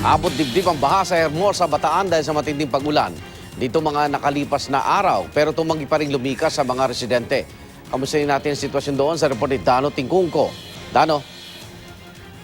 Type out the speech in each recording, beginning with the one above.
Abot dibdib ang baha sa Hermosa, Bataan dahil sa matinding pag-ulan. Dito mga nakalipas na araw pero tumanggi pa rin lumikas sa mga residente. Kamustahin natin ang sitwasyon doon sa report ni Dano Tingkungko. Dano?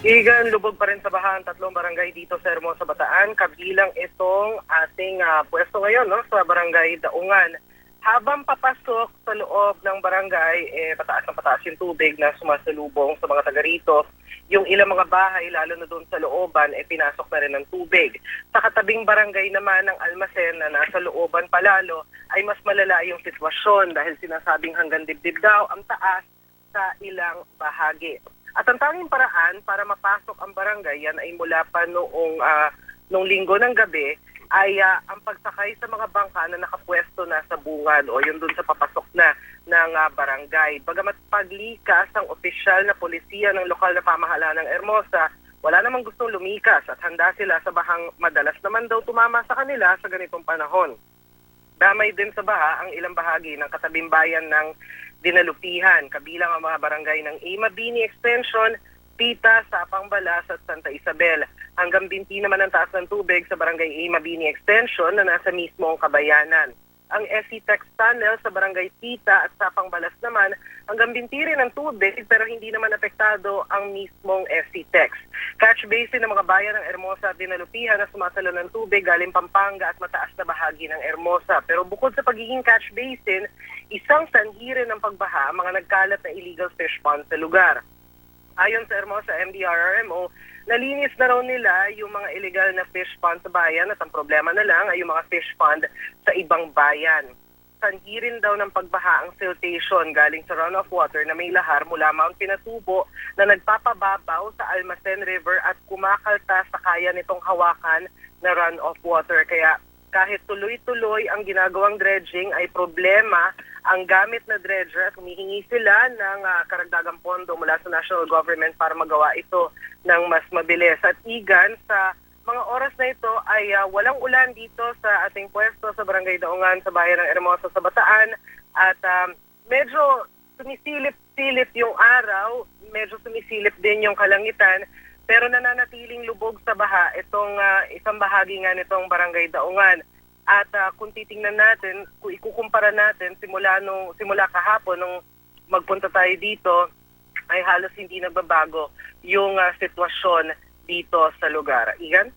Igan, lubog pa rin sa baha ang tatlong barangay dito sa Hermosa, Bataan. Kabilang itong ating pwesto ngayon sa barangay Daungan. Habang papasok sa loob ng barangay, pataas ng pataas yung tubig na sumasalubong sa mga taga rito. Yung ilang mga bahay, lalo na doon sa looban, pinasok na rin ng tubig. Sa katabing barangay naman ng Almacen na nasa looban palalo, ay mas malala yung sitwasyon dahil sinasabing hanggang dibdib daw ang taas sa ilang bahagi. At ang tanging paraan para mapasok ang barangay, yan ay mula pa noong linggo ng gabi, ay ang pagsakay sa mga bangka na nakapwesto na sa bungad o yun dun sa papasok na ng barangay. Bagamat paglikas ang opisyal na polisiya ng lokal na pamahalaan ng Hermosa, wala namang gustong lumikas at handa sila sa bahang madalas naman daw tumama sa kanila sa ganitong panahon. Damay din sa baha ang ilang bahagi ng katabing bayan ng Dinalupihan, kabilang ang mga barangay ng Imabini Extension, Pita, Sapang Balas at Santa Isabel. Hanggang 20 naman ang taas ng tubig sa barangay Imabini Extension na nasa mismong kabayanan. Ang SC-Tex Tunnel sa barangay Pita at Sapang Balas naman, hanggang 20 rin ang tubig pero hindi naman apektado ang mismong SC-Tex. Catch basin ng mga bayan ng Hermosa at Dinalupihan na sumasalo ng tubig galing Pampanga at mataas na bahagi ng Hermosa. Pero bukod sa pagiging catch basin, isang sanhi rin ng pagbaha ang mga nagkalat na illegal fish pond sa lugar. Ayon sa Hermosa MDRRMO, nalinis na raw nila yung mga illegal na fish pond sa bayan at ang problema na lang ay yung mga fish pond sa ibang bayan. Sanhi rin daw ng pagbaha ang siltation galing sa runoff water na may lahar mula Mount Pinatubo na nagpapababaw sa Almacen River at kumakalta sa kaya nitong hawakan na runoff water. Kaya kahit tuloy-tuloy ang ginagawang dredging ay problema ang gamit na dredger at humihingi sila ng karagdagang pondo mula sa national government para magawa ito ng mas mabilis. At Igan, sa mga oras na ito ay walang ulan dito sa ating pwesto sa Barangay Daungan sa bayan ng Hermosa sa Bataan at medyo sumisilip-silip yung araw, medyo sumisilip din yung kalangitan pero nananatiling lubog sa baha itong isang bahagi nga nitong Barangay Daungan. At kung titingnan natin, kung ikukumpara natin simula kahapon nung magpunta tayo dito, ay halos hindi nagbabago yung sitwasyon dito sa lugar. Igan?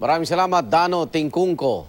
Maraming salamat, Dano Tingkungko.